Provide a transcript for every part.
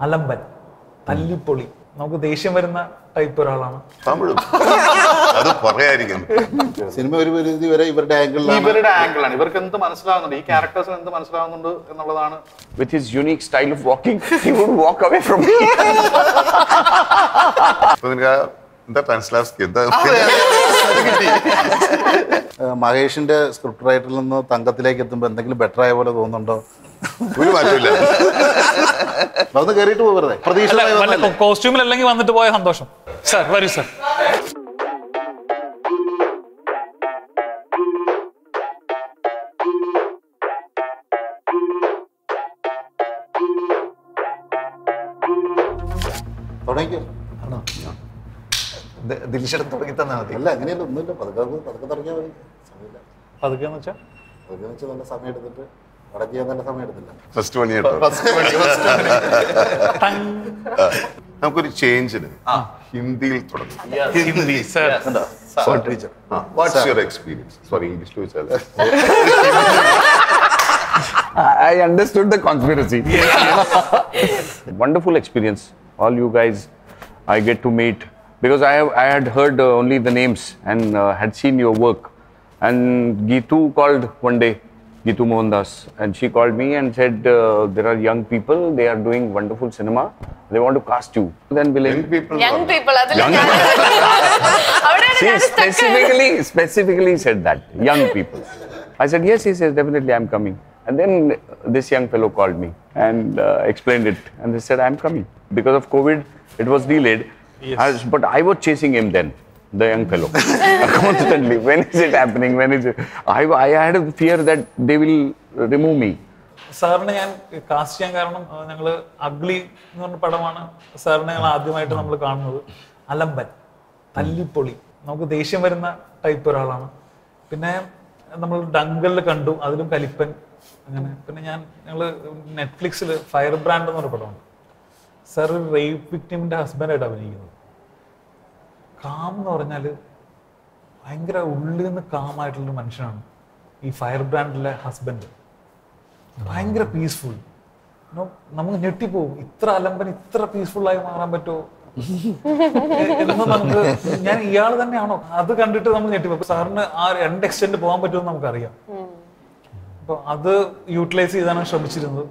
അലമ്പൻ, തല്ലിപ്പൊളി, നമുക്ക് ദേഷ്യം വരുന്ന ടൈപ്പ് ഒരാളാണ്. തമിഴും അത് പറയായിരിക്കും. സിനിമ ഒരു പരിധി വരെ ഇവരുടെ ആംഗിളാണ്. ഇവർക്ക് എന്ത് മനസ്സിലാവുന്നുണ്ട്, ഈ ക്യാരക്ടേഴ്സിന് എന്ത് മനസ്സിലാവുന്നുണ്ട് എന്നുള്ളതാണ്. With his unique style of walking, he would walk away from me. എന്താ ട്രാൻസ്ലാവ്സ്കി എന്താ മഹേഷിന്റെ സ്ക്രിപ്റ്റ് റൈറ്ററിൽ നിന്ന് തങ്കത്തിലേക്ക് എത്തുമ്പോൾ എന്തെങ്കിലും ബെറ്റർ ആയ പോലെ തോന്നുന്നുണ്ടോ? ഒരു മാറ്റമില്ല. ഒന്ന് കയറിയിട്ട് പോയി വെറുതെ പ്രതീക്ഷ കോസ്റ്റ്യൂമിൽ അല്ലെങ്കിൽ വന്നിട്ട് പോയ സന്തോഷം. സാർ വരൂ സാർ. തുടങ്ങിക്കോ. ദിൽഷയുടെ തുടങ്ങി തന്നാൽ മതി. അല്ല അങ്ങനെയല്ല, ഒന്നുമില്ല, പതുക്കെ തുടങ്ങിയാൽ മതി. സമയമില്ല. പതുക്കെന്ന് വെച്ചാൽ നല്ല സമയം എടുത്തിട്ട് അവിടെ ചെയ്യാൻ നല്ല സമയം എടുത്തില്ല. ഫസ്റ്റ് പണി കേട്ടോ. നമുക്കൊരു ചേഞ്ചിന് ഹിന്ദിയിൽ തുടങ്ങാം. What's your experience? Sorry, English ചോദിച്ചാൽ. I understood the conspiracy. Wonderful experience. All you guys I get to meet because I had heard only the names and had seen your work. And Geetu called one day, Geetu Mohandas, and she called me and said there are young people, they are doing wonderful cinema, they want to cast you. Then young people she specifically said that, young people. I said yes, definitely I'm coming. And then this young fellow called me and explained it, and they said I'm coming. Because of COVID, it was delayed. Yes. But I was chasing him then, the young fellow, constantly. When is it happening? When is it? I had a fear that they will remove me. സാറിനെ ഞാൻ cast ചെയ്യാൻ കാരണം ഞങ്ങൾ ugly എന്ന് പറഞ്ഞ പടമാണ് സാറിനെ ഞങ്ങൾ ആദ്യമായിട്ട് നമ്മൾ കാണുന്നത്. അലമ്പൻ, തല്ലിപ്പൊളി, നമുക്ക് ദേഷ്യം വരുന്ന ടൈപ്പ് ഒരാളാണ്. പിന്നെ നമ്മൾ ഡങ്കലിൽ കണ്ടു, അതിലും കലിപ്പൻ, അങ്ങനെ. പിന്നെ ഞങ്ങൾ നെറ്റ്ഫ്ലിക്സിൽ ഫയർ ബ്രാൻഡ് എന്ന് പറഞ്ഞ പടമുണ്ട്. സാർ ഒരു റേപ്പ് വിക്ടിമിന്റെ ഹസ്ബൻഡായിട്ട് അഭിനയിക്കുന്നത്. കാം എന്ന് പറഞ്ഞാൽ ഭയങ്കര ഉള്ളിൽ നിന്ന് കാമായിട്ടുള്ളൊരു മനുഷ്യനാണ് ഈ ഫയർ ബ്രാൻഡിലെ ഹസ്ബൻഡ്. ഭയങ്കര പീസ്ഫുൾ. നമുക്ക് ഞെട്ടിപ്പോവും, ഇത്ര അലമ്പൻ ഇത്ര പീസ്ഫുള്ളായി മാറാൻ പറ്റുമോ എന്ന് നമുക്ക്. ഞാൻ ഇയാൾ തന്നെയാണോ അത് കണ്ടിട്ട് നമ്മൾ ഞെട്ടിപ്പോ. സാറിന് ആ 2 എക്സ്റ്റെൻഡ് പോകാൻ പറ്റുമെന്ന് നമുക്കറിയാം. അപ്പൊ അത് യൂട്ടിലൈസ് ചെയ്താണ് ശ്രമിച്ചിരുന്നത്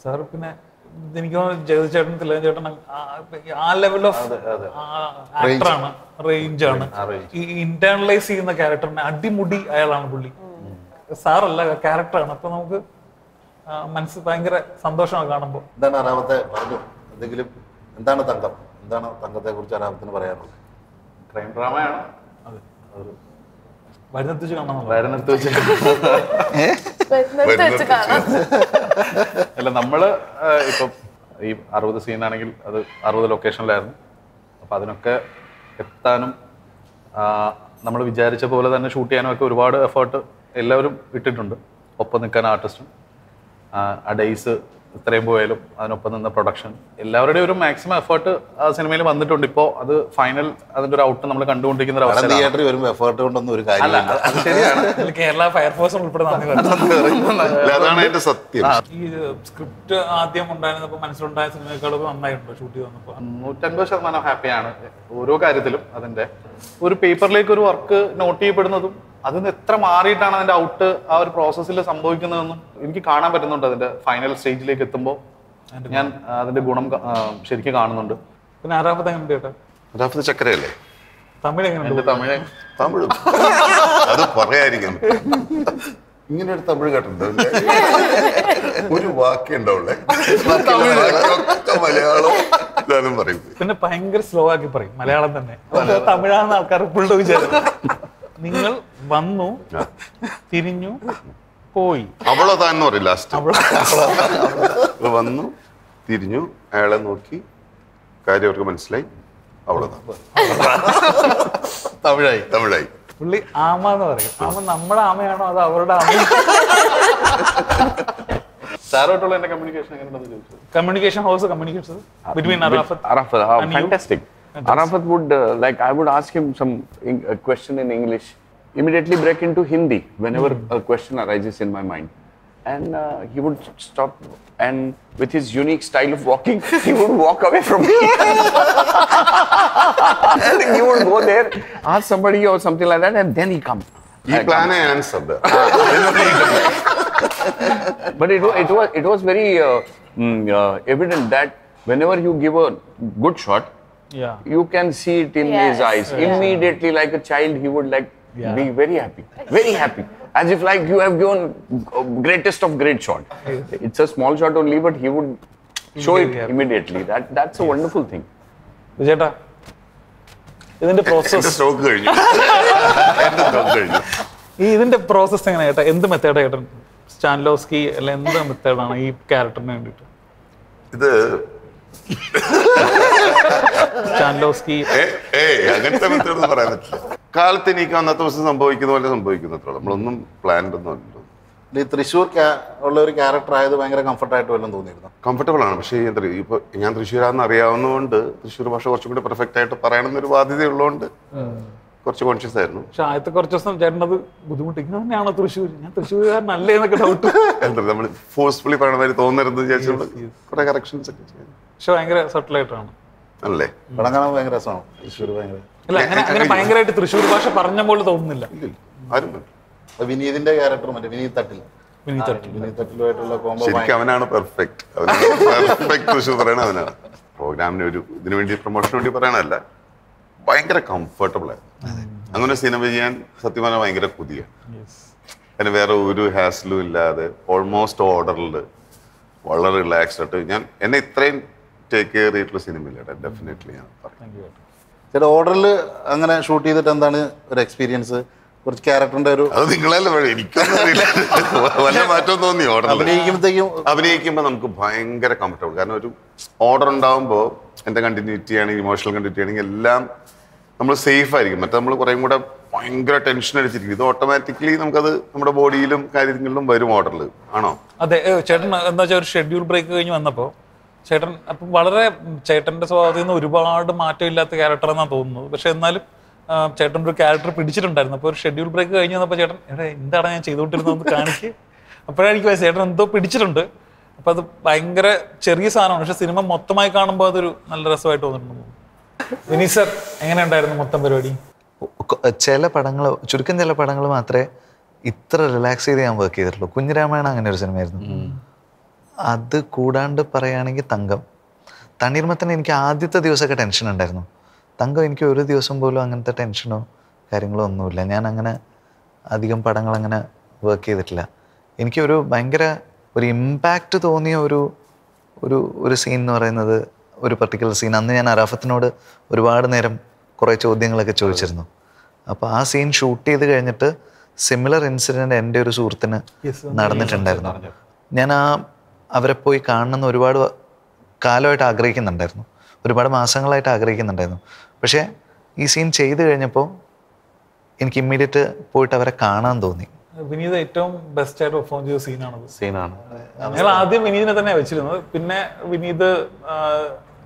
സാർ. പിന്നെ എനിക്ക് ജഗതി ചേട്ടൻ, തിലകൻ ചേട്ടൻ ആ ലെവൽ ഓഫ് ആക്ടറാണ്, റേഞ്ചാണ്. ഈ ഇന്റേണലൈസ് ചെയ്യുന്ന ക്യാരക്ടറിനെ അടിമുടി അയാളാണ് പുള്ളി. സാറല്ല, ക്യാരക്ടറാണ്. അപ്പൊ നമുക്ക് മനസ്സ് ഭയങ്കര സന്തോഷമാണ് കാണുമ്പോൾ. എന്താണ് അറാമത്തെ പറഞ്ഞു? എന്തെങ്കിലും എന്താണ് തങ്കം, എന്താണ് തങ്കത്തെ കുറിച്ച് അറാമത്തിന് പറയാനുള്ളത്? ക്രൈം ഡ്രാമയാണ്. വരുന്നെത്തി വെച്ച് കാണാം. അല്ല, നമ്മള് ഇപ്പം ഈ 60 സീനാണെങ്കിൽ അത് 60 ലൊക്കേഷനിലായിരുന്നു. അപ്പൊ അതിനൊക്കെ എത്താനും നമ്മൾ വിചാരിച്ച പോലെ തന്നെ ഷൂട്ട് ചെയ്യാനും ഒക്കെ ഒരുപാട് എഫേർട്ട് എല്ലാവരും ഇട്ടിട്ടുണ്ട്. ഒപ്പം നിൽക്കാൻ ആർട്ടിസ്റ്റും, ആ ഡേയ്സ് ഇത്രയും പോയാലും അതിനൊപ്പം നിന്ന പ്രൊഡക്ഷൻ, എല്ലാവരുടെയും ഒരു മാക്സിമം എഫേർട്ട് ആ സിനിമയിൽ വന്നിട്ടുണ്ട്. ഇപ്പോൾ അത് ഫൈനൽ അതിന്റെ ഒരു ഔട്ട് നമ്മൾ കണ്ടുകൊണ്ടിരിക്കുന്ന ഒരു അവസ്ഥ. എഫേർട്ട് കൊണ്ടൊന്നും ഒരു കാര്യമില്ല. അത് ശരിയാണ്. കേരള ഫയർഫോഴ്സ് ഉൾപ്പെടെ സത്യം. ഈ സ്ക്രിപ്റ്റ് ആദ്യം ഉണ്ടായിരുന്നപ്പോൾ മനസ്സിലുണ്ടായ സിനിമകളൊക്കെ നന്നായിട്ടുണ്ട് ഷൂട്ട് ചെയ്തപ്പോൾ. 150% ഹാപ്പിയാണ് ഓരോ കാര്യത്തിലും. അതിന്റെ ഒരു പേപ്പറിലേക്ക് ഒരു വർക്ക് നോട്ട് ചെയ്യപ്പെടുന്നതും അതിന് എത്ര മാറിയിട്ടാണ് അതിന്റെ ഔട്ട് ആ ഒരു പ്രോസസ്സിൽ സംഭവിക്കുന്നതെന്നും എനിക്ക് കാണാൻ പറ്റുന്നുണ്ട്. അതിന്റെ ഫൈനൽ സ്റ്റേജിലേക്ക് എത്തുമ്പോൾ ഞാൻ അതിന്റെ ഗുണം ശരിക്കും കാണുന്നുണ്ട്. പിന്നെ ആറാമത്തെ അറാഫത്ത് ചക്കരയല്ലേ? തമിഴ് എങ്ങനെയുണ്ട്? തമിഴും അത് പറയായിരിക്കും. ഇങ്ങനെ ഒരു തമിഴ് കേട്ടിട്ടുണ്ട്, ഒരു വാക്കേ ഉണ്ടാവുള്ളേ, മലയാളം ഇതാനും പറയും. പിന്നെ ഭയങ്കര സ്ലോ ആക്കി പറയും മലയാളം തന്നെ. തമിഴാണെന്ന് ആൾക്കാർ ഇപ്പോഴും വിചാരിച്ചു. നിങ്ങൾ വന്നു, തിരിഞ്ഞു, പോയി, അവളതാന്ന് പറയും ലാസ്റ്റ്. വന്നു, തിരിഞ്ഞു, അയാളെ നോക്കി, കാര്യം അവർക്ക് മനസ്സിലായി, അവളതാ. തമിഴായി. പുള്ളി ആമ എന്ന് പറയും. ആമ നമ്മുടെ ആമയാണോ അതോ അവരുടെ ആമ? സാറുമായിട്ടുള്ള എന്റെ കമ്മ്യൂണിക്കേഷൻ എങ്ങനെയുണ്ടെന്ന് ചോദിച്ചു. Communication, how was the communication between Arafat and fantastic. you? Arafat would, I would ask him some question in English, immediately break into Hindi whenever a question arises in my mind. and he would stop, and with his unique style of walking, he would walk away from me. And he would go there, ask somebody or something like that, and then he come. ഈ പ്ലാനെ answer. But it was very evident that whenever you give a good shot, Yeah. you can see it in his eyes. Immediately, like a child, he would be very happy, very happy. As if like you have given greatest of great shot. It's a small shot only, but he would show it immediately. That's a wonderful thing. ചേട്ടാ ഇതിന്റെ process stock കഴിഞ്ഞു. ഇതിന്റെ process എങ്ങനെയാ ചേട്ടാ? എന്ത് മെത്തേഡാ ചേട്ടൻ? സ്റ്റാൻലോസ്കി അല്ല എന്ത് മെത്തേഡാണ് ഈ ക്യാരക്ടറിന് വേണ്ടിട്ട്? ഇത് സ്റ്റാൻലോസ്കി അങ്ങനത്തെ മെത്തേഡ് പറയാൻ പറ്റില്ല. കാലത്ത് എനിക്ക് അന്നത്തെ ദിവസം സംഭവിക്കുന്ന പോലെ സംഭവിക്കുന്നത്രേ. നമ്മളൊന്നും പ്ലാൻഡ് ഒന്നും അല്ലല്ലോ. ഈ തൃശ്ശൂർ ഉള്ള ഒരു ക്യാരക്ടർ ആയത് ഭയങ്കര കംഫർട്ടായിട്ട് വല്ലതും തോന്നിയിരുന്നു? കംഫർട്ടബിൾ ആണ്. പക്ഷേ എന്താ ഇപ്പൊ ഞാൻ തൃശ്ശൂരാന്ന് അറിയാവുന്നതുകൊണ്ട് തൃശ്ശൂർ ഭാഷ കുറച്ചും കൂടി പെർഫെക്റ്റ് ആയിട്ട് പറയണമെന്നൊരു ബാധ്യതയുള്ളതുകൊണ്ട് കുറച്ച് കോൺഷ്യസ് ആയിരുന്നു. പക്ഷെ ആദ്യത്തെ കുറച്ച് ദിവസം ചേട്ടനത് ബുദ്ധിമുട്ടിക്കുന്നത് തന്നെയാണോ തൃശ്ശൂർ? ഞാൻ തൃശ്ശൂർകാരനല്ലേ എന്നൊക്കെ ഡൗട്ട്. എന്താ നമ്മൾ ഫോഴ്സ്ഫുള്ളി പറയണ മാതിരി തോന്നരുത് വിചാരിച്ചുകൊണ്ട് കുറെ കറക്ഷൻസ് ഒക്കെ ചെയ്തു. പക്ഷെ ഭയങ്കര സട്ടിലായിട്ടാണ് അല്ലേ? പടം കാണാൻ ഭയങ്കര രസമാണ്. തൃശ്ശൂർ ഭയങ്കര അല്ല അങ്ങനെ ഭയങ്കരമായിട്ട് തൃശ്ശൂർ ഭാഷ പറഞ്ഞ പോലെ തോന്നുന്നില്ല. ആരും വിനീതിന്റെ ക്യാരക്ടർ മറ്റേ വിനീത് തട്ടിലുമായിട്ടുള്ള കോംബോ ശരിക്കും അവനാണ് പെർഫെക്റ്റ്. പെർഫെക്റ്റ് തൃശ്ശൂർ പറയണ അവനാണ്. പ്രോഗ്രാമിന് ഒരു ഇതിനു വേണ്ടി പ്രൊമോഷന് വേണ്ടി പറയണല്ല, ഭയങ്കര കംഫർട്ടബിൾ ആയിരുന്നു. അങ്ങനെ സിനിമ ചെയ്യാൻ സത്യം പറഞ്ഞാൽ ഭയങ്കര പുതിയ, അതിന് വേറെ ഒരു ഹാസ്ലും ഇല്ലാതെ ഓൾമോസ്റ്റ് ഓർഡറിൽ വളരെ റിലാക്സ്ഡ് ആയിട്ട് ഞാൻ എന്നെ ഇത്രയും ടേക്ക് കെയർ ചെയ്തിട്ടുള്ള സിനിമയില്ല. ഡെഫിനറ്റ്ലി ഞാൻ പറയും. ചില ഓർഡറിൽ അങ്ങനെ ഷൂട്ട് ചെയ്തിട്ട് എന്താണ് ഒരു എക്സ്പീരിയൻസ്? കുറച്ച് ക്യാരക്ടറിന്റെ ഒരു അത് നിങ്ങളല്ല എനിക്കൊന്നും അറിയില്ല. വല്ല മാറ്റം തോന്നി ഓർഡർ അഭിനയിക്കുമ്പോൾ നമുക്ക് ഭയങ്കര കംഫർട്ടബിൾ. കാരണം ഒരു ഓർഡർ ഉണ്ടാകുമ്പോൾ എൻ്റെ കണ്ടിന്യൂറ്റി ആണെങ്കിൽ ഇമോഷണൽ കണ്ടിന്യൂറ്റി ആണെങ്കിൽ എല്ലാം നമ്മൾ സേഫ് ആയിരിക്കും. മറ്റേ നമ്മൾ കുറേ കൂടെ ഭയങ്കര ടെൻഷൻ അടിച്ചിരിക്കും. ഇത് ഓട്ടോമാറ്റിക്കലി നമുക്കത് നമ്മുടെ ബോഡിയിലും കാര്യങ്ങളിലും വരും ഓർഡറിൽ. ആണോ? അതെ. ചേട്ടൻ എന്താ വെച്ചാൽ ഒരു ഷെഡ്യൂൾ ബ്രേക്ക് കഴിഞ്ഞ് വന്നപ്പോൾ ചേട്ടൻ അപ്പം വളരെ ചേട്ടൻ്റെ സ്വഭാവത്തിൽ നിന്ന് ഒരുപാട് മാറ്റമില്ലാത്ത ക്യാരക്ടർ എന്നാണ് തോന്നുന്നത്. പക്ഷെ എന്നാലും ചേട്ടൻ ഒരു ക്യാരക്ടർ പിടിച്ചിട്ടുണ്ടായിരുന്നു. അപ്പോൾ ഒരു ഷെഡ്യൂൾ ബ്രേക്ക് കഴിഞ്ഞ് വന്നപ്പോൾ ചേട്ടൻ എന്താണ് ഞാൻ ചെയ്തുകൊണ്ടിരുന്നതെന്ന് കാണിക്ക്. അപ്പോഴാണ് എനിക്ക് ചേട്ടൻ എന്തോ പിടിച്ചിട്ടുണ്ട്. അപ്പം അത് ഭയങ്കര ചെറിയ സാധനമാണ്, പക്ഷെ സിനിമ മൊത്തമായി കാണുമ്പോൾ അതൊരു നല്ല രസമായിട്ട് തോന്നിട്ടുണ്ട്. വിനീത് സർ എങ്ങനെ ഉണ്ടായിരുന്നു മൊത്തം പരിപാടി? ചില പടങ്ങൾ, ചുരുക്കം ചില പടങ്ങൾ മാത്രമേ ഇത്ര റിലാക്സ് ചെയ്ത് ഞാൻ വർക്ക് ചെയ്തിട്ടുള്ളൂ. കുഞ്ഞിരാമായണം അങ്ങനെ ഒരു സിനിമയായിരുന്നു. അത് കൂടാണ്ട് പറയുകയാണെങ്കിൽ തണ്ണീർമത്തൻ എനിക്ക് ആദ്യത്തെ ദിവസമൊക്കെ ടെൻഷൻ ഉണ്ടായിരുന്നു. തങ്കം എനിക്ക് ഒരു ദിവസം പോലും അങ്ങനത്തെ ടെൻഷനോ കാര്യങ്ങളോ ഒന്നുമില്ല. ഞാൻ അങ്ങനെ അധികം പടങ്ങൾ അങ്ങനെ വർക്ക് ചെയ്തിട്ടില്ല. എനിക്കൊരു ഭയങ്കര ഒരു ഇമ്പാക്റ്റ് തോന്നിയ ഒരു സീൻ എന്ന് പറയുന്നത് ഒരു പർട്ടിക്കുലർ സീൻ. അന്ന് ഞാൻ അറാഫത്തിനോട് ഒരുപാട് നേരം കുറേ ചോദ്യങ്ങളൊക്കെ ചോദിച്ചിരുന്നു. അപ്പോൾ ആ സീൻ ഷൂട്ട് ചെയ്ത് കഴിഞ്ഞിട്ട് സിമിലർ ഇൻസിഡൻറ്റ് എൻ്റെ ഒരു സുഹൃത്തിന് നടന്നിട്ടുണ്ടായിരുന്നു. ഞാൻ അവരെ പോയി കാണണമെന്ന് ഒരുപാട് കാലമായിട്ട് ആഗ്രഹിക്കുന്നുണ്ടായിരുന്നു, ഒരുപാട് മാസങ്ങളായിട്ട് ആഗ്രഹിക്കുന്നുണ്ടായിരുന്നു. പക്ഷേ ഈ സീൻ ചെയ്ത് കഴിഞ്ഞപ്പോൾ എനിക്ക് ഇമ്മീഡിയറ്റ് പോയിട്ട് അവരെ കാണാൻ തോന്നി. വിനീത് ഏറ്റവും ബെസ്റ്റ് ആയിട്ട് പെർഫോം ചെയ്ത സീനാണ്. ഞങ്ങൾ ആദ്യം വിനീതിനെ തന്നെ വെച്ചിരുന്നത്. പിന്നെ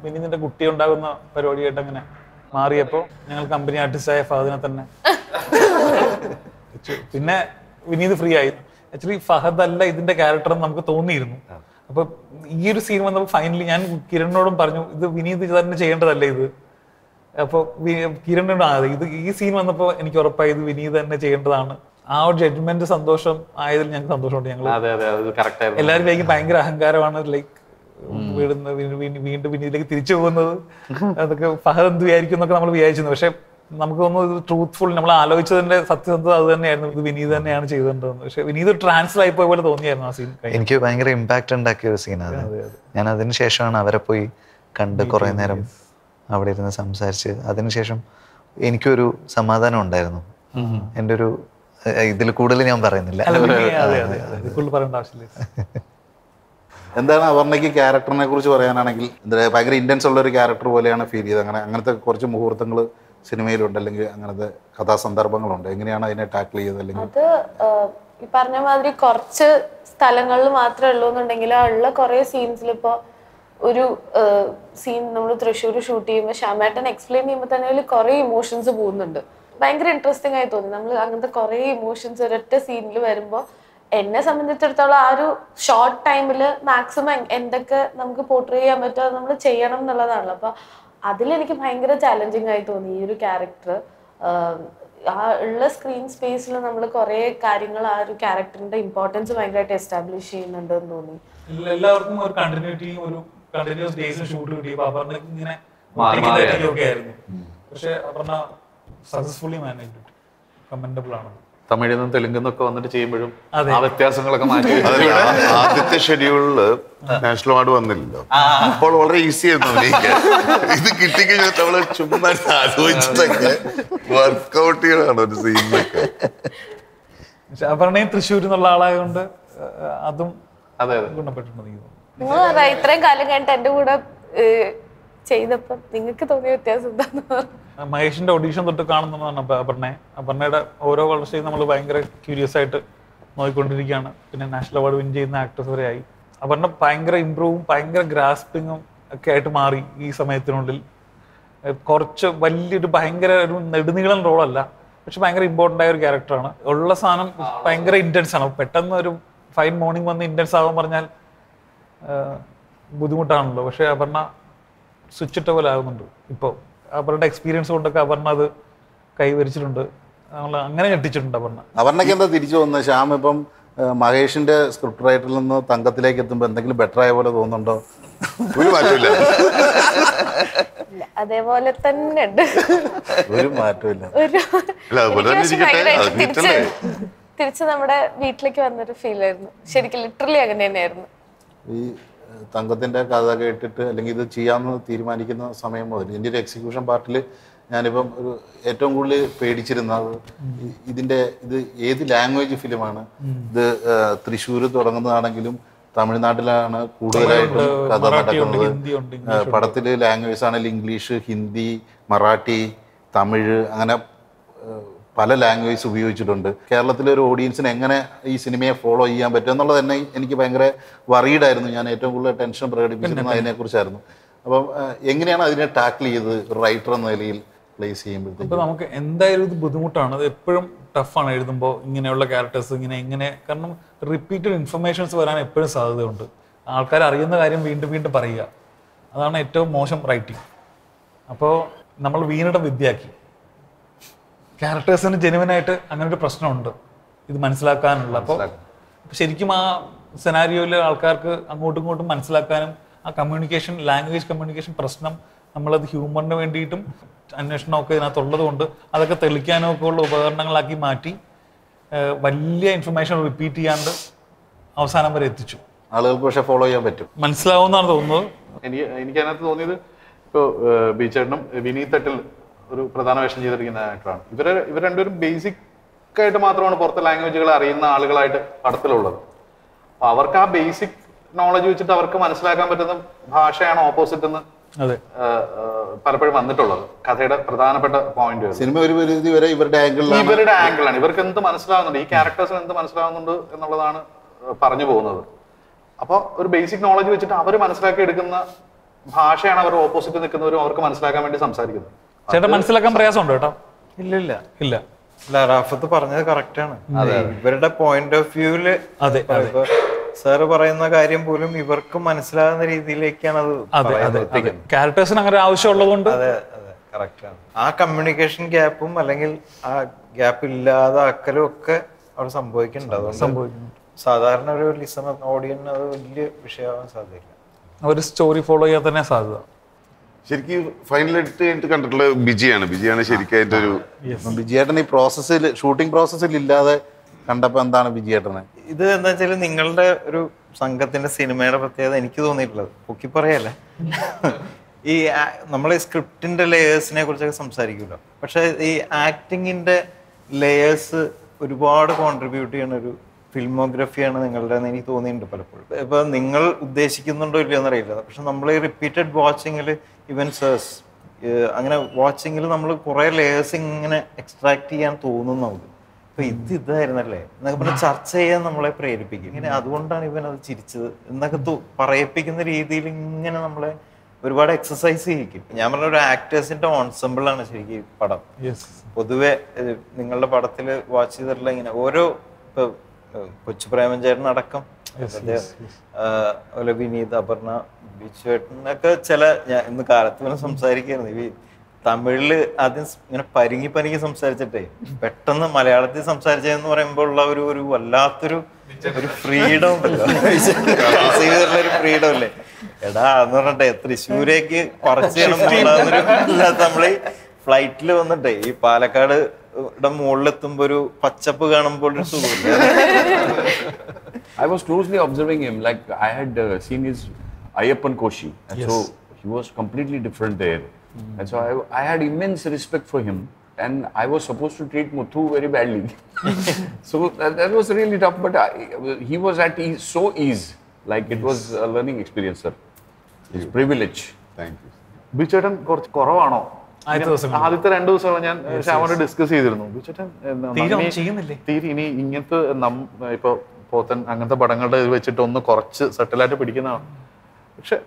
വിനീതിന്റെ കുട്ടി ഉണ്ടാകുന്ന പരിപാടിയായിട്ട് അങ്ങനെ മാറിയപ്പോൾ ഞങ്ങൾ കമ്പനി ആർട്ടിസ്റ്റായ ഫഹദിനെ തന്നെ പിന്നെ വിനീത് ഫ്രീ ആയി. ആക്ച്വലി ഫഹദ് അല്ല ഇതിന്റെ ക്യാരക്ടർ എന്ന് നമുക്ക് തോന്നിയിരുന്നു. അപ്പൊ ഈ ഒരു സീൻ വന്നപ്പോൾ ഫൈനലി ഞാൻ കിരണിനോടും പറഞ്ഞു, ഇത് വിനീത് തന്നെ ചെയ്യേണ്ടതല്ലേ ഇത്. അപ്പോൾ കിരണിനോട് ഇത് ഈ സീൻ വന്നപ്പോൾ എനിക്ക് ഉറപ്പായി ഇത് വിനീത് തന്നെ ചെയ്യേണ്ടതാണ്. ആ ഒരു ജഡ്ജ്മെന്റ് സന്തോഷം ആയതിൽ ഞങ്ങൾക്ക് സന്തോഷമുണ്ട്. ഞങ്ങൾ എല്ലാവരും വിചാരിക്കും ഭയങ്കര അഹങ്കാരമാണ്, ലൈക്ക് വീണ്ടും വിനീതിലേക്ക് തിരിച്ചു പോകുന്നത്, അതൊക്കെ ഫഹദ് എന്ത് വിചാരിക്കും എന്നൊക്കെ നമ്മൾ വിചാരിച്ചിരുന്നു. പക്ഷെ നമുക്ക് തോന്നുന്നു ഇത് ട്രൂത്ത്ഫുൾ, നമ്മൾ ആലോചിച്ചതിന്റെ സത്യസന്ധത അത് തന്നെയായിരുന്നു, ഇത് വിനീത് തന്നെയാണ് ചെയ്തിട്ടുണ്ടെന്ന്. പക്ഷെ വിനീത് ട്രാൻസ്ഫർ ആയി പോയ പോലെ തോന്നിയായിരുന്നു ആ സീൻ. എനിക്ക് ഭയങ്കര ഇമ്പാക്ട് ഉണ്ടാക്കിയ ഒരു സീനാണ്. ഞാൻ അതിന് ശേഷമാണ് അവരെ പോയി കണ്ട് കുറേ നേരം അവിടെ ഇരുന്ന് സംസാരിച്ച്. അതിനുശേഷം എനിക്കൊരു സമാധാനം ഉണ്ടായിരുന്നു. എൻ്റെ ഒരു ഇതിൽ കൂടുതൽ ഞാൻ പറയുന്നില്ല. എന്താണ് അപർണയ്ക്ക് ക്യാരക്ടറിനെ കുറിച്ച് പറയാനാണെങ്കിൽ ഭയങ്കര ഇന്റൻസ് ഉള്ള ഒരു ക്യാരക്ടർ പോലെയാണ് ഫീൽ ചെയ്തത്? അങ്ങനത്തെ കുറച്ച് മുഹൂർത്തങ്ങൾ സിനിമയിലുണ്ട്, അല്ലെങ്കിൽ അങ്ങനത്തെ കഥാസന്ദർഭങ്ങളുണ്ട്. എങ്ങനെയാണ് അതിനെ ടാക്കിൾ ചെയ്തത്? അല്ലെങ്കിൽ അത് ഈ പറഞ്ഞ മാതിരി കുറച്ച് സ്ഥലങ്ങളിൽ മാത്രമേ ഉള്ളൂ എന്നുണ്ടെങ്കിൽ ഉള്ള കുറേ സീൻസിൽ ഇപ്പോൾ ഒരു സീൻ നമ്മൾ തൃശ്ശൂർ ഷൂട്ട് ചെയ്യുമ്പോൾ ശ്യാമേട്ടൻ എക്സ്പ്ലെയിൻ ചെയ്യുമ്പോൾ തന്നെ അതിൽ കുറേ ഇമോഷൻസ് പോകുന്നുണ്ട്. ഭയങ്കര ഇൻട്രസ്റ്റിംഗ് ആയി തോന്നി. നമ്മൾ അങ്ങനത്തെ കുറേ ഇമോഷൻസ് ഒരൊറ്റ സീനിൽ വരുമ്പോൾ എന്നെ സംബന്ധിച്ചിടത്തോളം ആ ഒരു ഷോർട്ട് ടൈമിൽ മാക്സിമം എന്തൊക്കെ നമുക്ക് പോർട്രേ ചെയ്യാൻ പറ്റുമോ അത് നമ്മൾ ചെയ്യണം എന്നുള്ളതാണല്ലോ. അപ്പൊ അതിലെനിക്ക് ഭയങ്കര ചാലഞ്ചിങ് ആയി തോന്നി ഈ ഒരു ക്യാരക്ടർ. ആ ഉള്ള സ്ക്രീൻ സ്പേസിൽ നമ്മൾ കുറെ കാര്യങ്ങൾ ആ ഒരു ക്യാരക്ടറിന്റെ ഇമ്പോർട്ടൻസ് ഭയങ്കരമായിട്ട് എസ്റ്റാബ്ലിഷ് ചെയ്യുന്നുണ്ട് എന്ന് തോന്നി. എല്ലാവർക്കും ഒരു കണ്ടിന്യൂറ്റി, ഒരു കണ്ടിന്യൂസ് ഡേയ്സ് ഷൂട്ട് കിട്ടിയപ്പോ അപർണ ഇങ്ങനെ ആയിരുന്നു. പക്ഷെ അപർണ സക്സസ്ഫുള്ളി മാനേജ്, കമന്റബിൾ ആണ്. തമിഴിൽ നിന്നും തെലുങ്കിൽ നിന്നൊക്കെ വന്നിട്ട് ചെയ്യുമ്പോഴും ആ വ്യത്യാസങ്ങളൊക്കെ മാറ്റി. ആദ്യത്തെ ഷെഡ്യൂളില് നാഷണൽ അവാർഡ് വന്നില്ലല്ലോ, അപ്പോൾ വളരെ ഈസി ആയിരുന്നു അഭിനയിക്കാൻ. ഇത് കിട്ടിക്കഴിഞ്ഞാൽ നമ്മള് ചുമ്മാ ആലോചിച്ചിട്ടൊക്കെ വർക്ക്ഔട്ട് ചെയ്യണതാണ് ഒരു സീനിലൊക്കെ. അപർണയും തൃശ്ശൂർ എന്നുള്ള ആളായതുകൊണ്ട് അതും അതെ ഗുണപ്പെട്ടിട്ടുണ്ട്. നിങ്ങൾ പറയാ ഇത്രയും കാലം കഴിഞ്ഞിട്ട് എന്റെ കൂടെ ചെയ്തപ്പോ നിങ്ങൾക്ക് തോന്നിയ വ്യത്യാസം എന്താന്ന് പറഞ്ഞു. മഹേഷിന്റെ ഓഡീഷൻ തൊട്ട് കാണുന്നതാണ് അപർണയുടെ ഓരോ വളർച്ചയും നമ്മൾ ഭയങ്കര ക്യൂരിയസ് ആയിട്ട് നോക്കിക്കൊണ്ടിരിക്കുകയാണ്. പിന്നെ നാഷണൽ അവാർഡ് വിൻ ചെയ്യുന്ന ആക്ടേഴ്സ് വരെ ആയി. അപർണ ഭയങ്കര ഇമ്പ്രൂവും ഭയങ്കര ഗ്രാസ്പിങ്ങും ഒക്കെ ആയിട്ട് മാറി ഈ സമയത്തിനുള്ളിൽ. കുറച്ച് വലിയൊരു ഭയങ്കര ഒരു നെടുനീളം റോളല്ല, പക്ഷെ ഭയങ്കര ഇമ്പോർട്ടൻ്റ് ആയ ഒരു ക്യാരക്ടറാണ്. ഉള്ള സാധനം ഭയങ്കര ഇൻറ്റൻസ് ആണ്. പെട്ടെന്ന് ഒരു ഫൈൻ മോർണിംഗ് വന്ന് ഇൻറ്റൻസ് ആകാൻ പറഞ്ഞാൽ ബുദ്ധിമുട്ടാണല്ലോ. പക്ഷെ അപർണ സ്വിച്ച് ഇട്ട പോലെ ആകുന്നുണ്ട് ഇപ്പോൾ. അവരുടെ എക്സ്പീരിയൻസ് കൊണ്ടൊക്കെ അപർണ അത് കൈവരിച്ചിട്ടുണ്ട്. അങ്ങനെ ഞെട്ടിച്ചിട്ടുണ്ട് അപർണ. അപർണയ്ക്ക് എന്താ തിരിച്ചു തോന്നുന്നത്? ശ്യാം ഇപ്പം മഹേഷിന്റെ സ്ക്രിപ്റ്റ് റൈറ്ററിൽ നിന്ന് തങ്കത്തിലേക്ക് എത്തുമ്പോൾ എന്തെങ്കിലും ബെറ്റർ ആയ പോലെ തോന്നുന്നുണ്ടോ? ഒരു മാറ്റമില്ല, അതേപോലെ തന്നെ ഉണ്ട്, ഒരു മാറ്റമില്ല. തിരിച്ച് നമ്മുടെ വീട്ടിലേക്ക് വന്നൊരു ഫീൽ ആയിരുന്നു. ശരിക്കും ലിറ്ററലി അങ്ങനെ തന്നെയായിരുന്നു. ഈ തങ്കത്തിന്റെ കഥ കേട്ടിട്ട് അല്ലെങ്കിൽ ഇത് ചെയ്യാമെന്ന് തീരുമാനിക്കുന്ന സമയം മുതൽ എൻ്റെ ഒരു എക്സിക്യൂഷൻ പാർട്ടിൽ ഞാനിപ്പം ഒരു ഏറ്റവും കൂടുതൽ പേടിച്ചിരുന്നത് ഇത് ഏത് ലാംഗ്വേജ് ഫിലിമാണ് ഇത്. തൃശ്ശൂർ തുടങ്ങുന്നതാണെങ്കിലും തമിഴ്നാട്ടിലാണ് കൂടുതലായിട്ടും കഥ നടക്കുന്നത്. പടത്തില് ലാംഗ്വേജ് ആണെങ്കിൽ ഇംഗ്ലീഷ്, ഹിന്ദി, മറാഠി, തമിഴ്, അങ്ങനെ പല ലാംഗ്വേജ് ഉപയോഗിച്ചിട്ടുണ്ട്. കേരളത്തിലെ ഒരു ഓഡിയൻസിന് എങ്ങനെ ഈ സിനിമയെ ഫോളോ ചെയ്യാൻ പറ്റും എന്നുള്ളത് തന്നെ എനിക്ക് ഭയങ്കര വറീഡായിരുന്നു. ഞാൻ ഏറ്റവും കൂടുതൽ ടെൻഷൻ പ്രകടിപ്പിച്ചിരുന്നത് അതിനെക്കുറിച്ചായിരുന്നു. അപ്പം എങ്ങനെയാണ് അതിനെ ടാക്കിൾ ചെയ്തത് ഒരു റൈറ്റർ എന്ന നിലയിൽ പ്ലേസ് ചെയ്യുമ്പോഴത്തേക്ക്? ഇപ്പൊ നമുക്ക് എന്തായാലും ഇത് ബുദ്ധിമുട്ടാണ്, അത് എപ്പോഴും ടഫാണ് എഴുതുമ്പോൾ ഇങ്ങനെയുള്ള ക്യാരക്ടേഴ്സ് ഇങ്ങനെ കാരണം റിപ്പീറ്റഡ് ഇൻഫർമേഷൻസ് വരാൻ എപ്പോഴും സാധ്യതയുണ്ട്. ആൾക്കാർ അറിയുന്ന കാര്യം വീണ്ടും വീണ്ടും പറയുക, അതാണ് ഏറ്റവും മോശം റൈറ്റിംഗ്. അപ്പോൾ നമ്മൾ വീണ്ടും വിദ്യയാക്കി ക്യാരക്ടേഴ്സിന് ജെനുവിനായിട്ട് അങ്ങനെ ഒരു പ്രശ്നമുണ്ട് ഇത് മനസ്സിലാക്കാനുള്ള. അപ്പോൾ ശരിക്കും ആ സെനാരിയോയിൽ ആൾക്കാർക്ക് അങ്ങോട്ടും ഇങ്ങോട്ടും മനസ്സിലാക്കാനും ആ കമ്മ്യൂണിക്കേഷൻ, ലാംഗ്വേജ് കമ്മ്യൂണിക്കേഷൻ പ്രശ്നം നമ്മളത് ഹ്യൂമറിന് വേണ്ടിയിട്ടും അന്വേഷണമൊക്കെ ഇതിനകത്തുള്ളത് കൊണ്ട് അതൊക്കെ തെളിക്കാനും ഒക്കെ ഉള്ള ഉപകരണങ്ങളാക്കി മാറ്റി വലിയ ഇൻഫർമേഷൻ റിപ്പീറ്റ് ചെയ്യാണ്ട് അവസാനം വരെ എത്തിച്ചു. ആളുകൾക്ക് പക്ഷെ ഫോളോ ചെയ്യാൻ പറ്റും, മനസ്സിലാവുമെന്നാണ് തോന്നുന്നത്. എനിക്ക് അതിനകത്ത് തോന്നിയത് ഇപ്പോൾ ബീച്ചേട്ടനും വിനീത് ഒരു പ്രധാന വേഷം ചെയ്തിരിക്കുന്ന ആക്ടറാണ്. ഇവർ രണ്ടുപേരും ബേസിക് ആയിട്ട് മാത്രമാണ് പുറത്തെ ലാംഗ്വേജുകൾ അറിയുന്ന ആളുകളായിട്ട് പടത്തിലുള്ളത്. അപ്പൊ അവർക്ക് ആ ബേസിക് നോളജ് വെച്ചിട്ട് അവർക്ക് മനസ്സിലാക്കാൻ പറ്റുന്ന ഭാഷയാണ് ഓപ്പോസിറ്റ് എന്ന് പലപ്പോഴും വന്നിട്ടുള്ളത്. കഥയുടെ പ്രധാനപ്പെട്ട പോയിന്റ് സിനിമ ഒരു പരിധി വരെ ഇവരുടെ ആംഗിളാണ്. ഇവർക്ക് എന്ത് മനസ്സിലാവുന്നുണ്ട്, ഈ ക്യാരക്ടേഴ്സിന് എന്ത് മനസ്സിലാവുന്നുണ്ട് എന്നുള്ളതാണ് പറഞ്ഞു പോകുന്നത്. അപ്പോൾ ഒരു ബേസിക് നോളജ് വെച്ചിട്ട് അവർ മനസ്സിലാക്കി എടുക്കുന്ന ഭാഷയാണ് അവർ ഓപ്പോസിറ്റ് നിൽക്കുന്നവരും അവർക്ക് മനസ്സിലാക്കാൻ വേണ്ടി സംസാരിക്കുന്നത്. ചേട്ടാ മനസ്സിലാക്കാൻ പ്രയാസമുണ്ട് കേട്ടോ? ഇല്ല ഇല്ല, റാഫത്ത് പറഞ്ഞത് കറക്റ്റ് ആണ്. ഇവരുടെ പോയിന്റ് ഓഫ് വ്യൂവില് അതെ സാറ് പറയുന്ന കാര്യം പോലും ഇവർക്ക് മനസ്സിലാകുന്ന രീതിയിലേക്കാണ് അത് ക്യാരക്ടേഴ്സിന് അങ്ങനെ ആവശ്യമുള്ളതുകൊണ്ട്. അതെ അതെ കറക്റ്റ് ആണ്. ആ കമ്മ്യൂണിക്കേഷൻ ഗ്യാപ്പും അല്ലെങ്കിൽ ആ ഗ്യാപ്പ് ഇല്ലാതാക്കലും ഒക്കെ അവിടെ സംഭവിക്കുന്നുണ്ട്. അതുകൊണ്ട് സാധാരണ ഒരു ലിസണർ ഓഡിയൻസ് അത് വലിയ വിഷയമാവാൻ സാധ്യതയില്ല. ഒരു സ്റ്റോറി ഫോളോ ചെയ്യാൻ തന്നെ സാധ്യത. ശരിക്കും ഫൈനൽ എഡിറ്റ് കഴിഞ്ഞിട്ട് കണ്ടിട്ടുള്ള ബിജിയാണ് ശരിക്കും അതിന്റെ ഒരു. ബിജിയേട്ടൻ ഈ പ്രോസസ്സിൽ, ഷൂട്ടിംഗ് പ്രോസസ്സിൽ ഇല്ലാതെ കണ്ടപ്പോ എന്താണ് ബിജിയേട്ടന്? ഇത് എന്താ വെച്ചാൽ നിങ്ങളുടെ ഒരു സംഘത്തിന്റെ സിനിമയുടെ പ്രത്യേകത എനിക്ക് തോന്നിയിട്ടുള്ളത്, പൊക്കി പറയല്ലേ, ഈ നമ്മൾ ഈ സ്ക്രിപ്റ്റിന്റെ ലേയേഴ്സിനെ കുറിച്ചൊക്കെ സംസാരിക്കുമല്ലോ, പക്ഷെ ഈ ആക്ടിങ്ങിന്റെ ലേയേഴ്സ് ഒരുപാട് കോൺട്രിബ്യൂട്ട് ചെയ്യുന്ന ഒരു ഫിൽമോഗ്രഫിയാണ് നിങ്ങളുടെ എന്ന് എനിക്ക് തോന്നിയിട്ടുണ്ട് പലപ്പോഴും. ഇപ്പൊ നിങ്ങൾ ഉദ്ദേശിക്കുന്നുണ്ടോ ഇല്ലയോ എന്നറിയില്ല, പക്ഷെ നമ്മൾ ഈ റിപ്പീറ്റഡ് വാച്ചിങ്ങിൽ ഇവൻ സേഴ്സ് അങ്ങനെ വാച്ചിങ്ങിൽ നമ്മൾ കുറെ ലേയേഴ്സ് ഇങ്ങനെ എക്സ്ട്രാക്ട് ചെയ്യാൻ തോന്നും നമുക്ക്. അപ്പൊ ഇതായിരുന്നല്ലേ എന്നൊക്കെ പറഞ്ഞാൽ ചർച്ച ചെയ്യാൻ നമ്മളെ പ്രേരിപ്പിക്കും. ഇങ്ങനെ അതുകൊണ്ടാണ് ഇവൻ അത് ചിരിച്ചത് എന്നൊക്കെ പറയിപ്പിക്കുന്ന രീതിയിൽ ഇങ്ങനെ നമ്മളെ ഒരുപാട് എക്സസൈസ് ചെയ്യിക്കും. ഞാൻ പറഞ്ഞ ഒരു ആക്ടേഴ്സിന്റെ ഓൺസെമ്പിൾ ആണ് ശരിക്കും പടം. പൊതുവെ നിങ്ങളുടെ പടത്തിൽ വാച്ച് ചെയ്തിട്ടുള്ള ഇങ്ങനെ ഓരോ ഇപ്പൊ കൊച്ചു പ്രേമൻ ചേട്ടനടക്കം അതുപോലെ വിനീത്, അപർണ, ബിജു ചേട്ടനൊക്കെ ഞാൻ ഇന്ന് കാലത്ത് ഇങ്ങനെ സംസാരിക്കായിരുന്നു. ഈ തമിഴില് ആദ്യം ഇങ്ങനെ പരുങ്ങി സംസാരിച്ചിട്ടേ പെട്ടെന്ന് മലയാളത്തിൽ സംസാരിച്ചതെന്ന് പറയുമ്പോൾ ഉള്ള ഒരു വല്ലാത്തൊരു ഫ്രീഡം ഉണ്ടല്ലോ, ഒരു ഫ്രീഡം അല്ലേ. എടാ എന്ന് പറഞ്ഞിട്ടെ തൃശ്ശൂരേക്ക് കുറച്ച് നമ്മള് ഫ്ലൈറ്റിൽ വന്നിട്ടേ ഈ പാലക്കാട് മുകളിലെത്തുമ്പോ ഒരു പച്ചപ്പ് കാണുമ്പോൾ ഒരു സുഖമില്ല. I was closely observing him. Like I had seen his Ayyappan Koshi, and so he was completely different there. And so I had immense respect for him, and I was supposed to treat Muthu very badly. So that was really tough. But he was at ease, so ease. Like it was a learning experience, sir. It's privilege. Thank you. ബിച്ചേട്ടൻ കുറച്ച് കുറവാണോ? ആദ്യത്തെ 2 ദിവസം ഞാൻ ശ്യാമോട് discuss ചെയ്തിരുന്നു. ബിച്ചേട്ടൻ തീരെ ഇനി ഇങ്ങനത്തെ ഇപ്പൊ പോത്തൻ അങ്ങനത്തെ പടങ്ങളുടെ ഇത് വെച്ചിട്ട് ഒന്ന് കുറച്ച് സെറ്റിലായിട്ട് പിടിക്കുന്നതാണ്. പക്ഷെ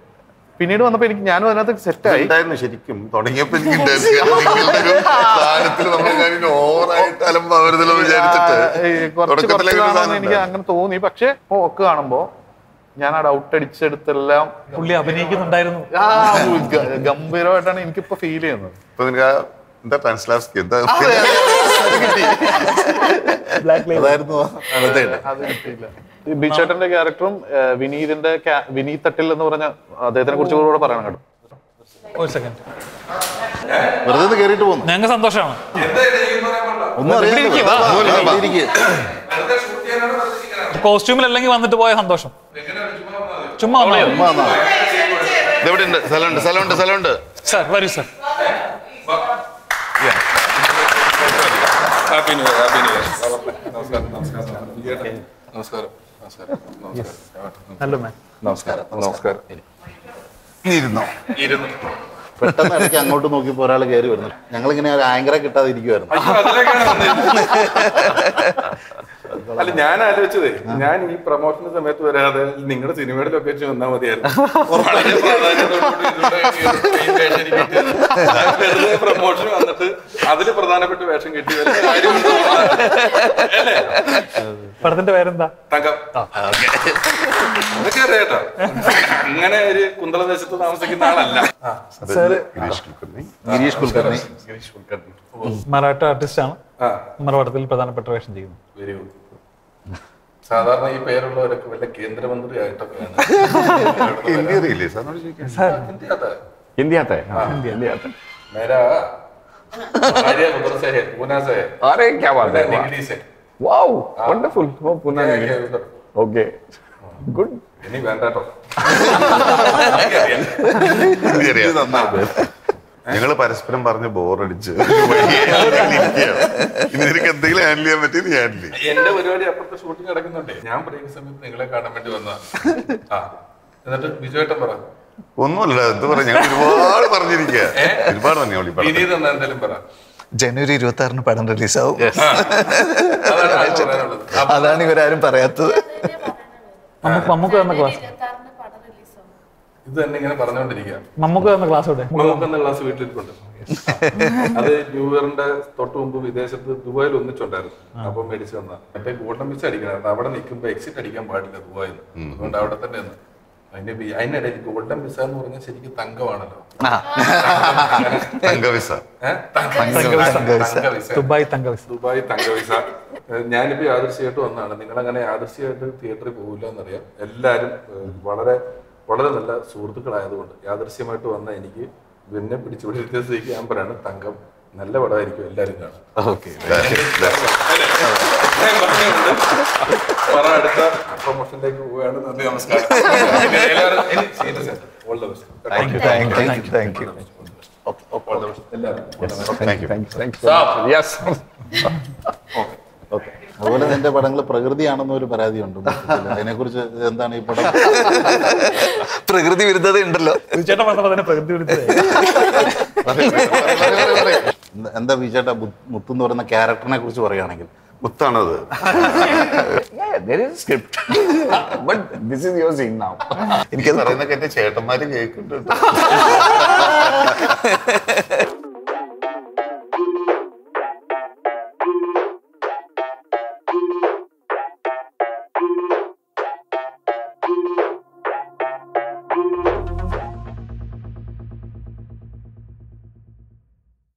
പിന്നീട് വന്നപ്പോ ഞാനും അതിനകത്ത് സെറ്റായി. ശരിക്കും തുടങ്ങിയപ്പോ എനിക്ക് അങ്ങനെ തോന്നി. പക്ഷെ ഒക്കെ കാണുമ്പോ ഞാൻ ആ ഡൗട്ട് അടിച്ചെടുത്തെല്ലാം പുള്ളി അഭിനയിക്കുന്നുണ്ടായിരുന്നു. ഗംഭീരമായിട്ടാണ് എനിക്കിപ്പോ ഫീൽ ചെയ്യുന്നത്. ബിച്ചേട്ടന്റെ ക്യാരക്ടറും വിനീത് തട്ടിൽ എന്ന് പറഞ്ഞ അദ്ദേഹത്തിനെ കുറിച്ച് കൂടെ പറയണം കേട്ടോ. ഒരു സെക്കൻഡ്, വെറുതെ കേറിയിട്ട് പോകുന്നു. ഞങ്ങൾക്ക് സന്തോഷമാണ്. കോസ്റ്റ്യൂമിലല്ലെങ്കിൽ വന്നിട്ട് പോയ സന്തോഷം. ചുമ്മാ സ്ഥലമുണ്ട് സാർ, വരൂ സാർ. പെട്ടെന്ന് ഇടയ്ക്ക് അങ്ങോട്ട് നോക്കിയപ്പോ ഒരാൾ കയറി വരുന്നു. ഞങ്ങളിങ്ങനെ ഒരു ആങ്കറെ കിട്ടാതെ ഇരിക്കുവായിരുന്നു. അല്ല, ഞാൻ ആലോചിച്ചതേ, ഞാൻ ഈ പ്രൊമോഷന്റെ സമയത്ത് വരാതെ നിങ്ങളുടെ സിനിമയുടെ ലൊക്കേഷൻ വന്നാൽ മതിയായിരുന്നു. പ്രൊമോഷൻ വന്നിട്ട് അതില് പ്രധാനപ്പെട്ട വേഷം കിട്ടി. പടത്തിന്റെ പേരെന്താ? തങ്കം. അതൊക്കെ അറിയാട്ടോ. ഇങ്ങനെ ഒരു കുന്തളദേശത്ത് താമസിക്കുന്ന ആളല്ല. ഗിരീഷ് കുൽക്കർണി മറാഠ ആർട്ടിസ്റ്റ് ആണ്. നമ്മുടെ പടത്തിൽ പ്രധാനപ്പെട്ട വേഷം ചെയ്യുന്നു. Very good. സാധാരണ ഈ പേരുള്ളവരൊക്കെ വല്ല കേന്ദ്രമന്ത്രി ആയിട്ടൊക്കെയാണ്. हिंदी आता है? हाँ, हिंदी आता है. मेरा आर्या उधर से है, पूना से है. अरे क्या बात है, निगड़ी से. Wow, wonderful. वो पूना निगड़ी. Okay, good. इन्हीं बैंडाटो. ഞങ്ങള് പരസ്പരം പറഞ്ഞ് ബോറടിച്ച് നിനക്ക് എന്തെങ്കിലും ഹാൻഡിൽ ചെയ്യാൻ പറ്റി നീ ഹാൻഡിൽ ചെയ്യും. എന്റെ പരിപാടി അപ്പുറത്തെ ഷൂട്ടിംഗ് നടക്കുന്നുണ്ടേ. ഞാൻ പറയുന്ന സമയത്ത് നിങ്ങളെ കാണാൻ വേണ്ടി വന്ന എന്നിട്ട് ബിജുവേട്ടൻ പറ. ഒന്നുമല്ല, എന്ത് പറയാ, ഞങ്ങൾ ഒരുപാട് പറഞ്ഞിരിക്കുക. ഒരുപാട് തന്നെ വിനീത് എന്നാ എന്തായാലും പറ. ജനുവരി 26 പടം റിലീസാവും. അതാണ് ഇവരാരും പറയാത്തത്. നമുക്ക് തന്ന ക്ലാസ് ഇത് തന്നെ ഇങ്ങനെ പറഞ്ഞുകൊണ്ടിരിക്കുക. നമുക്ക് തന്ന ക്ലാസ് ക്ലാസ് വീട്ടിലിരിപ്പുണ്ട്. അത് ന്യൂ ഇയറിന്റെ തൊട്ട് മുമ്പ് വിദേശത്ത് ദുബായിൽ ഒന്നിച്ചുണ്ടായിരുന്നു. അപ്പൊ മേടിച്ചു വന്ന മറ്റേ ഗോൾഡൻ വിസ അടിക്കണം. അവിടെ നിൽക്കുമ്പോ എക്സിറ്റ് അടിക്കാൻ പാടില്ല ദുബായിൽ. അതുകൊണ്ട് അവിടെ തന്നെ അതിനിടയിൽ ഗോൾഡൻ വിസ എന്ന് പറഞ്ഞാൽ ശരിക്കും തങ്കമാണല്ലോ. ദുബായ് തങ്ക വിസ. ഞാനിപ്പോ യാദൃശ്യമായിട്ട് വന്നതാണ്. നിങ്ങളങ്ങനെ യാദൃശ്യമായിട്ട് തിയേറ്ററിൽ പോകില്ല എന്നറിയാം. എല്ലാരും വളരെ വളരെ നല്ല സുഹൃത്തുക്കളായതുകൊണ്ട് യാദൃശ്യമായിട്ട് വന്ന എനിക്ക് പിന്നെ പിടിച്ചുപിടിച്ച ഞാൻ പറയാണ്, തങ്കം നല്ല പടമായിരിക്കും, എല്ലാരും കാണും. അടുത്ത പ്രൊമോഷനിലേക്ക് പോവുകയാണ്. നന്ദി, നമസ്കാരം. അതുപോലെ എന്റെ പടങ്ങൾ പ്രകൃതിയാണെന്ന് ഒരു പരാതിയുണ്ട്. അതിനെക്കുറിച്ച് എന്താണ് ഈ പടം? പ്രകൃതി വിരുദ്ധത ഉണ്ടല്ലോ. എന്താ വിചേട്ടാ മുത്ത് എന്ന് പറയുന്ന ക്യാരക്ടറിനെ കുറിച്ച് പറയുകയാണെങ്കിൽ? മുത്താണത്. എനിക്കത് പറയുന്നൊക്കെ എന്റെ ചേട്ടന്മാര് കേൾക്കുന്നുണ്ട്.